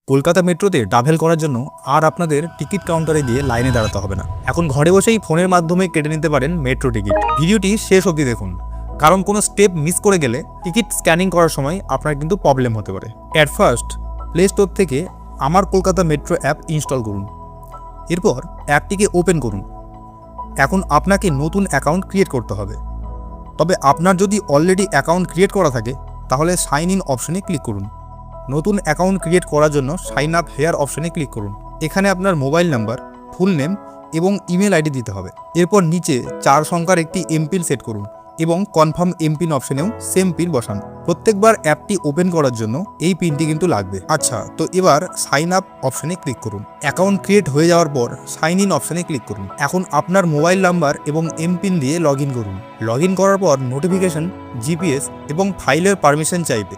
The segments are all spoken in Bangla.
কলকাতা মেট্রোতে ট্রাভেল করার জন্য আর আপনাদের টিকিট কাউন্টারে গিয়ে লাইনে দাঁড়াতে হবে না। এখন ঘরে বসেই ফোনের মাধ্যমে কেটে নিতে পারেন মেট্রো টিকিট। ভিডিওটি শেষ অবধি দেখুন, কারণ কোনো স্টেপ মিস করে গেলে টিকিট স্ক্যানিং করার সময় আপনার কিন্তু প্রবলেম হতে পারে। অ্যাট ফার্স্ট প্লে স্টোর থেকে আমার কলকাতা মেট্রো অ্যাপ ইনস্টল করুন। এরপর অ্যাপটিকে ওপেন করুন। এখন আপনাকে নতুন অ্যাকাউন্ট ক্রিয়েট করতে হবে। তবে আপনার যদি অলরেডি অ্যাকাউন্ট ক্রিয়েট করা থাকে তাহলে সাইন ইন অপশনে ক্লিক করুন। নতুন অ্যাকাউন্ট ক্রিয়েট করার জন্য সাইন আপ হেয়ার অপশনে ক্লিক করুন। এখানে আপনার মোবাইল নাম্বার, ফুল নেম এবং ইমেল আইডি দিতে হবে। এরপর নিচে 4 সংখ্যার একটি এমপিন সেট করুন এবং কনফার্ম এমপিন অপশনেও সেম পিন বসান। প্রত্যেকবার অ্যাপটি ওপেন করার জন্য এই পিনটি কিন্তু লাগবে। আচ্ছা, তো এবার সাইন আপ অপশনে ক্লিক করুন। অ্যাকাউন্ট ক্রিয়েট হয়ে যাওয়ার পর সাইন ইন অপশনে ক্লিক করুন। এখন আপনার মোবাইল নাম্বার এবং এমপিন দিয়ে লগ ইন করুন। লগ ইন করার পর নোটিফিকেশন, জিপিএস এবং ফাইলের পারমিশন চাইবে।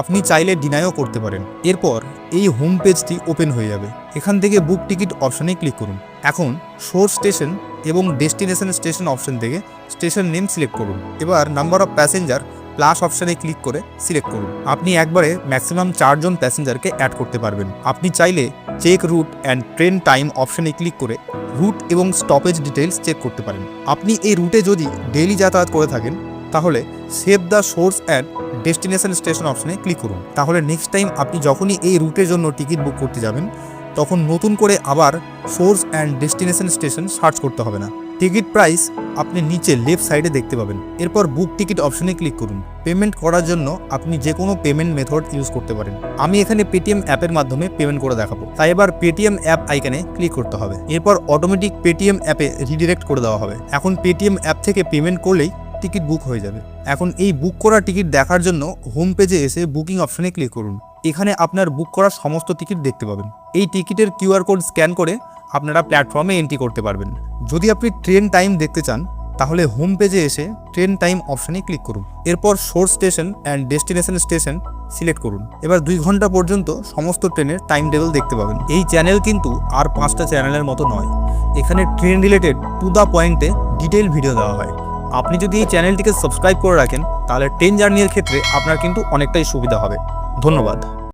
আপনি চাইলে ডিনাইও করতে পারেন। এরপর এই হোম পেজটি ওপেন হয়ে যাবে। এখান থেকে বুক টিকিট অপশনে ক্লিক করুন। এখন সোর্স স্টেশন এবং ডেস্টিনেশন স্টেশন অপশন থেকে স্টেশন নেম সিলেক্ট করুন। এবার নাম্বার অফ প্যাসেঞ্জার প্লাস অপশানে ক্লিক করে সিলেক্ট করুন। আপনি একবারে ম্যাক্সিমাম 4 জন প্যাসেঞ্জারকে অ্যাড করতে পারবেন। আপনি চাইলে check route and train time অপশানে ক্লিক করে রুট এবং স্টপেজ ডিটেলস চেক করতে পারেন। আপনি এই রুটে যদি ডেইলি যাতায়াত করে থাকেন তাহলে save the source and destination station অপশনে ক্লিক করুন। তাহলে নেক্সট টাইম আপনি যখনই এই রুটের জন্য টিকিট বুক করতে যাবেন তখন নতুন করে আবার source and destination station search করতে হবে না। টিকিট প্রাইস আপনি নিচে লেফট সাইডে দেখতে পাবেন। এরপর বুক টিকিট অপশনে ক্লিক করুন। পেমেন্ট করার জন্য আপনি যে কোনো পেমেন্ট মেথড ইউজ করতে পারেন। আমি এখানে পেটিএম অ্যাপের মাধ্যমে পেমেন্ট করে দেখাবো, তাই এবার পেটিএম অ্যাপ আইকনে ক্লিক করতে হবে। এরপর অটোমেটিক পেটিএম অ্যাপে রিডিরেক্ট করে দেওয়া হবে। এখন পেটিএম অ্যাপ থেকে পেমেন্ট করলেই টিকিট বুক হয়ে যাবে। এখন এই বুক করা টিকিট দেখার জন্য হোম পেজে এসে বুকিং অপশনে ক্লিক করুন। এখানে আপনার বুক করা সমস্ত টিকিট দেখতে পাবেন। এই টিকিটের কিউআর কোড স্ক্যান করে আপনারা প্ল্যাটফর্মে এন্ট্রি করতে পারবেন। যদি আপনি ট্রেন টাইম দেখতে চান তাহলে হোম পেজে এসে ট্রেন টাইম অপশনে ক্লিক করুন। এরপর source station and destination station select করুন। এবার 2 ঘন্টা পর্যন্ত সমস্ত ট্রেনের টাইম টেবিল দেখতে পাবেন। এই চ্যানেল কিন্তু আর 5টা চ্যানেলের মতো নয়। এখানে ট্রেন রিলেটেড টু দ্য পয়েন্টে ডিটেইল ভিডিও দেওয়া হয়। আপনি যদি এই চ্যানেলটিকে সাবস্ক্রাইব করে রাখেন তাহলে ট্রেন জার্নির ক্ষেত্রে আপনার কিন্তু অনেকটাই সুবিধা হবে। ধন্যবাদ।